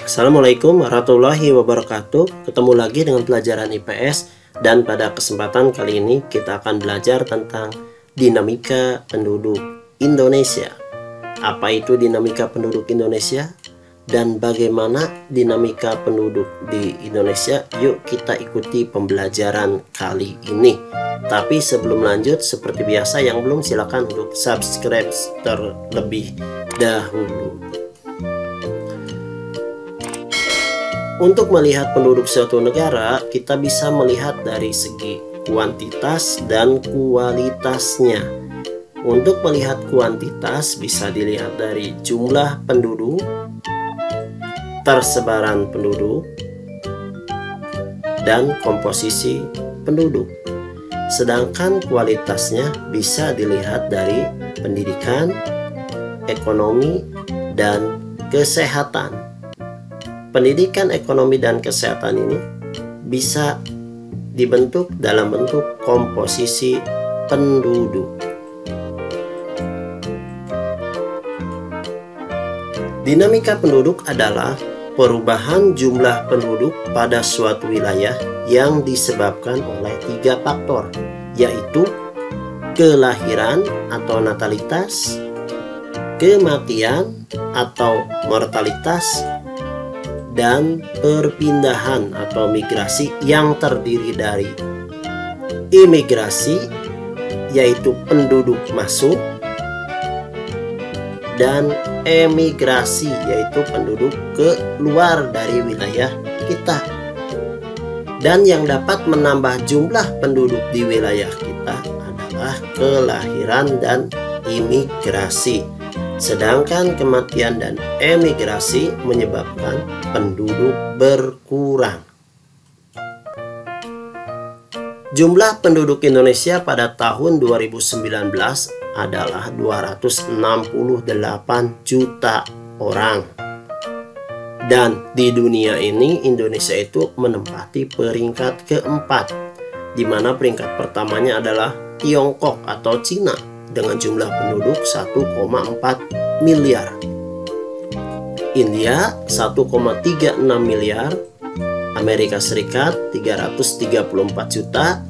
Assalamualaikum warahmatullahi wabarakatuh. Ketemu lagi dengan pelajaran IPS, dan pada kesempatan kali ini kita akan belajar tentang dinamika penduduk Indonesia. Apa itu dinamika penduduk Indonesia dan bagaimana dinamika penduduk di Indonesia? Yuk kita ikuti pembelajaran kali ini. Tapi sebelum lanjut, seperti biasa yang belum, silakan untuk subscribe terlebih dahulu. Untuk melihat penduduk suatu negara, kita bisa melihat dari segi kuantitas dan kualitasnya. Untuk melihat kuantitas bisa dilihat dari jumlah penduduk, tersebaran penduduk, dan komposisi penduduk. Sedangkan kualitasnya bisa dilihat dari pendidikan, ekonomi, dan kesehatan. Pendidikan, ekonomi, dan kesehatan ini bisa dibentuk dalam bentuk komposisi penduduk. Dinamika penduduk adalah perubahan jumlah penduduk pada suatu wilayah yang disebabkan oleh 3 faktor, yaitu kelahiran atau natalitas, kematian atau mortalitas, dan perpindahan atau migrasi yang terdiri dari imigrasi, yaitu penduduk masuk, dan emigrasi, yaitu penduduk keluar dari wilayah kita. Dan yang dapat menambah jumlah penduduk di wilayah kita adalah kelahiran dan imigrasi. Sedangkan kematian dan emigrasi menyebabkan penduduk berkurang. Jumlah penduduk Indonesia pada tahun 2019 adalah 268 juta orang. Dan di dunia ini Indonesia itu menempati peringkat keempat, di mana peringkat pertamanya adalah Tiongkok atau Cina dengan jumlah penduduk 1,4 miliar. India 1,36 miliar, Amerika Serikat 334 juta,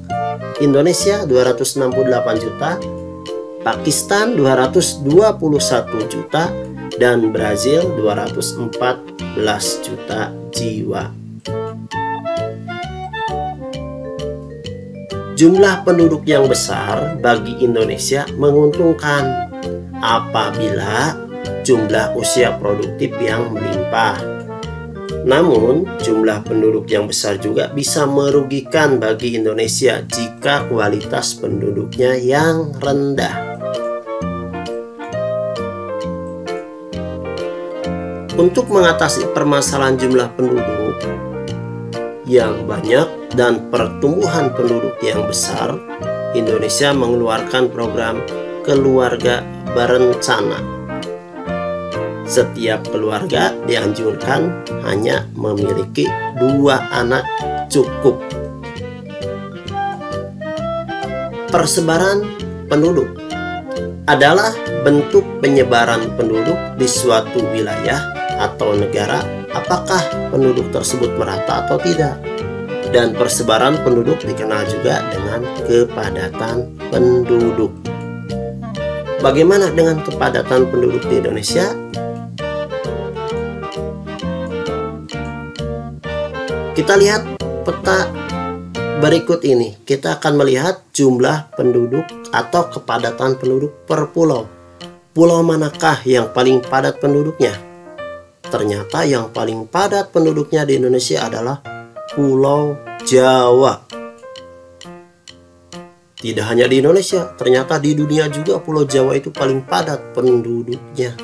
Indonesia 268 juta, Pakistan 221 juta, dan Brazil 214 juta jiwa. Jumlah penduduk yang besar bagi Indonesia menguntungkan apabila jumlah usia produktif yang melimpah. Namun, jumlah penduduk yang besar juga bisa merugikan bagi Indonesia jika kualitas penduduknya yang rendah. Untuk mengatasi permasalahan jumlah penduduk yang banyak dan pertumbuhan penduduk yang besar, Indonesia mengeluarkan program keluarga berencana. Setiap keluarga dianjurkan hanya memiliki 2 anak cukup. Persebaran penduduk adalah bentuk penyebaran penduduk di suatu wilayah atau negara, apakah penduduk tersebut merata atau tidak. Dan persebaran penduduk dikenal juga dengan kepadatan penduduk. Bagaimana dengan kepadatan penduduk di Indonesia? Kita lihat peta berikut ini. Kita akan melihat jumlah penduduk atau kepadatan penduduk per pulau. Pulau manakah yang paling padat penduduknya? Ternyata yang paling padat penduduknya di Indonesia adalah Pulau Jawa. Tidak hanya di Indonesia, ternyata di dunia juga Pulau Jawa itu paling padat penduduknya.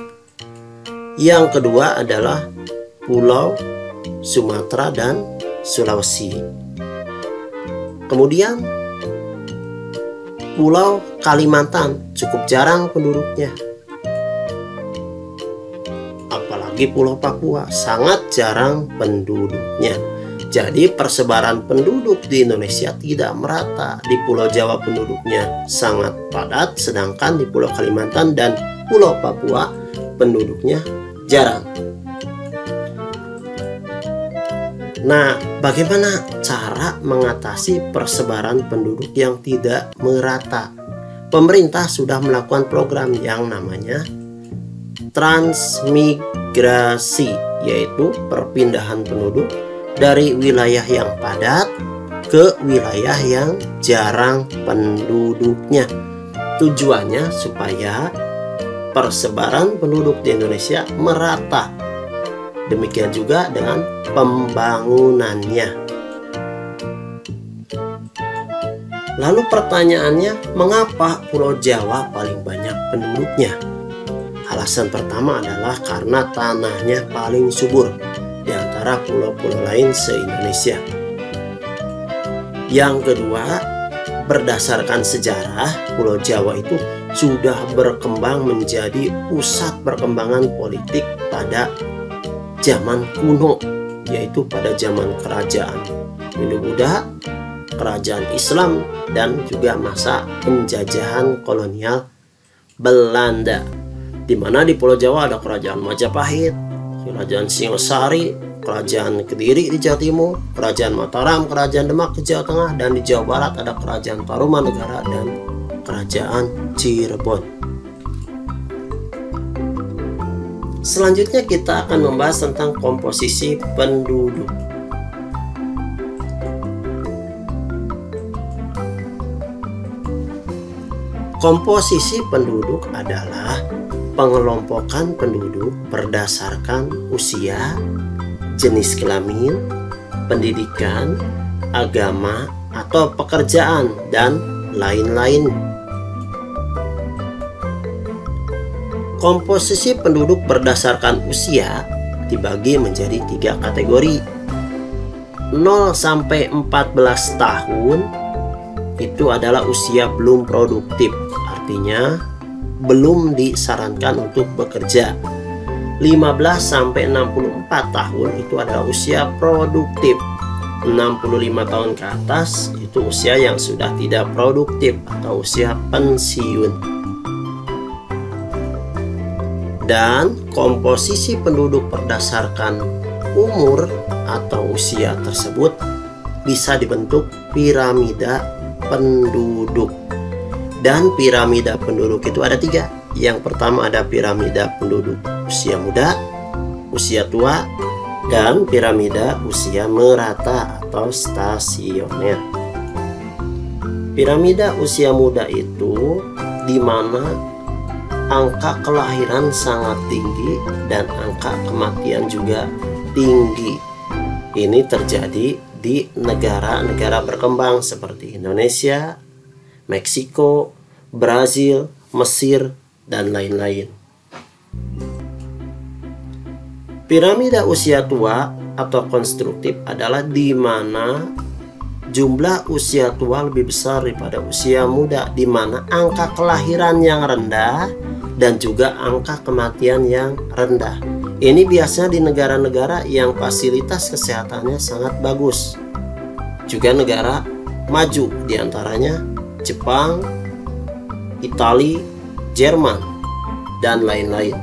Yang kedua adalah Pulau Sumatera dan Sulawesi. Kemudian Pulau Kalimantan cukup jarang penduduknya. Apalagi Pulau Papua sangat jarang penduduknya. Jadi persebaran penduduk di Indonesia tidak merata. Di Pulau Jawa penduduknya sangat padat, sedangkan di Pulau Kalimantan dan Pulau Papua penduduknya jarang. Nah, bagaimana cara mengatasi persebaran penduduk yang tidak merata? Pemerintah sudah melakukan program yang namanya transmigrasi, yaitu perpindahan penduduk dari wilayah yang padat ke wilayah yang jarang penduduknya. Tujuannya supaya persebaran penduduk di Indonesia merata. Demikian juga dengan pembangunannya. Lalu pertanyaannya, mengapa Pulau Jawa paling banyak penduduknya? Alasan pertama adalah karena tanahnya paling subur di antara pulau-pulau lain se-Indonesia. Yang kedua, berdasarkan sejarah, Pulau Jawa itu sudah berkembang menjadi pusat perkembangan politik pada zaman kuno, yaitu pada zaman kerajaan Hindu-Buddha, kerajaan Islam, dan juga masa penjajahan kolonial Belanda, di mana di Pulau Jawa ada kerajaan Majapahit, kerajaan Singosari, kerajaan Kediri di Jawa Timur, kerajaan Mataram, kerajaan Demak di Jawa Tengah, dan di Jawa Barat ada kerajaan Tarumanegara dan kerajaan Cirebon. Selanjutnya kita akan membahas tentang komposisi penduduk. Komposisi penduduk adalah pengelompokan penduduk berdasarkan usia, jenis kelamin, pendidikan, agama, atau pekerjaan, dan lain-lain. Komposisi penduduk berdasarkan usia dibagi menjadi 3 kategori. 0 sampai 14 tahun itu adalah usia belum produktif, artinya belum disarankan untuk bekerja. 15 sampai 64 tahun itu adalah usia produktif. 65 tahun ke atas itu usia yang sudah tidak produktif atau usia pensiun. Dan komposisi penduduk berdasarkan umur atau usia tersebut bisa dibentuk piramida penduduk. Dan piramida penduduk itu ada 3. Yang pertama ada piramida penduduk usia muda, usia tua, dan piramida usia merata atau stasioner. Piramida usia muda itu di mana angka kelahiran sangat tinggi dan angka kematian juga tinggi. Ini terjadi di negara-negara berkembang seperti Indonesia, Meksiko, Brazil, Mesir, dan lain-lain. Piramida usia tua atau konstruktif adalah di mana jumlah usia tua lebih besar daripada usia muda, di mana angka kelahiran yang rendah dan juga angka kematian yang rendah. Ini biasanya di negara-negara yang fasilitas kesehatannya sangat bagus. Juga negara maju, diantaranya Jepang, Italia, Jerman, dan lain-lain.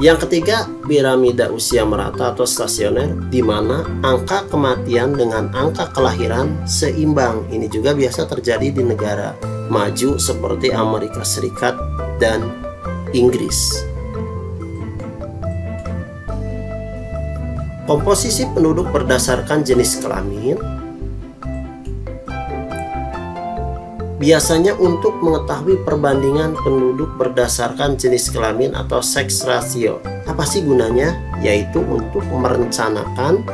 Yang ketiga, piramida usia merata atau stasioner, di mana angka kematian dengan angka kelahiran seimbang. Ini juga biasa terjadi di negara maju seperti Amerika Serikat dan Inggris. Komposisi penduduk berdasarkan jenis kelamin. Biasanya untuk mengetahui perbandingan penduduk berdasarkan jenis kelamin atau sex ratio. Apa sih gunanya? Yaitu untuk merencanakan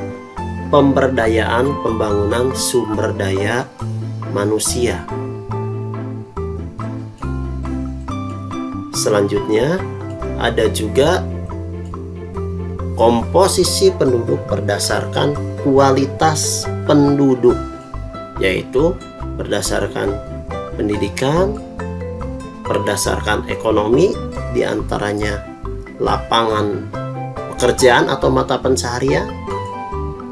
pemberdayaan pembangunan sumber daya manusia. Selanjutnya ada juga komposisi penduduk berdasarkan kualitas penduduk, yaitu berdasarkan pendidikan, berdasarkan ekonomi, diantaranya lapangan pekerjaan atau mata pencaharian,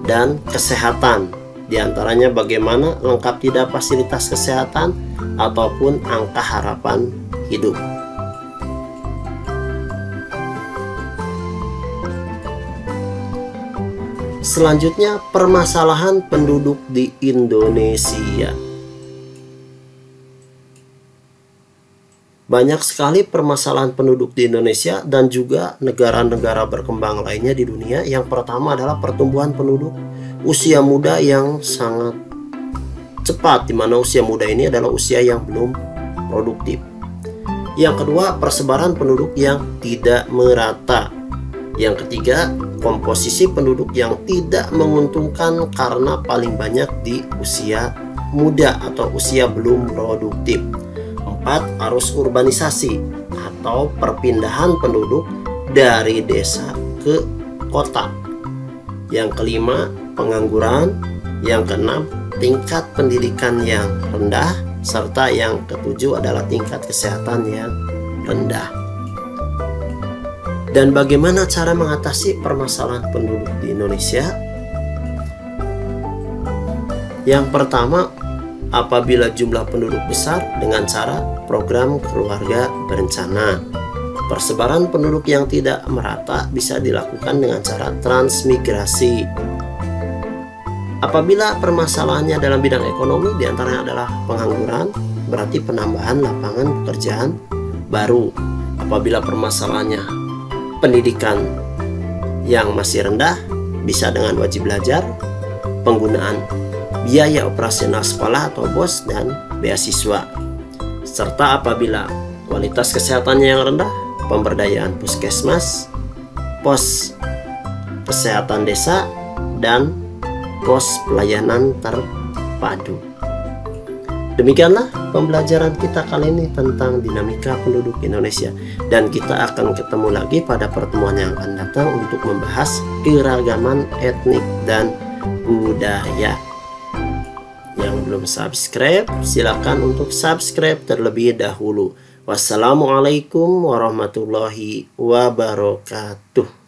dan kesehatan, diantaranya bagaimana lengkap tidak fasilitas kesehatan ataupun angka harapan hidup. Selanjutnya, permasalahan penduduk di Indonesia. Banyak sekali permasalahan penduduk di Indonesia dan juga negara-negara berkembang lainnya di dunia. Yang pertama adalah pertumbuhan penduduk usia muda yang sangat cepat, di mana usia muda ini adalah usia yang belum produktif. Yang kedua, persebaran penduduk yang tidak merata. Yang ketiga, komposisi penduduk yang tidak menguntungkan karena paling banyak di usia muda atau usia belum produktif. 4. Arus urbanisasi atau perpindahan penduduk dari desa ke kota. Yang kelima, pengangguran. Yang keenam, tingkat pendidikan yang rendah. Serta yang ketujuh adalah tingkat kesehatan yang rendah. Dan bagaimana cara mengatasi permasalahan penduduk di Indonesia? Yang pertama, apabila jumlah penduduk besar dengan cara program keluarga berencana. Persebaran penduduk yang tidak merata bisa dilakukan dengan cara transmigrasi. Apabila permasalahannya dalam bidang ekonomi, diantaranya adalah pengangguran, berarti penambahan lapangan pekerjaan baru. Apabila permasalahannya pendidikan yang masih rendah, bisa dengan wajib belajar, penggunaan biaya operasional sekolah atau BOS dan beasiswa. Serta apabila kualitas kesehatannya yang rendah, pemberdayaan puskesmas, pos kesehatan desa, dan pos pelayanan terpadu. Demikianlah pembelajaran kita kali ini tentang dinamika penduduk Indonesia, dan kita akan ketemu lagi pada pertemuan yang akan datang untuk membahas keragaman etnik dan budaya. Yang belum subscribe, silakan untuk subscribe terlebih dahulu. Wassalamualaikum warahmatullahi wabarakatuh.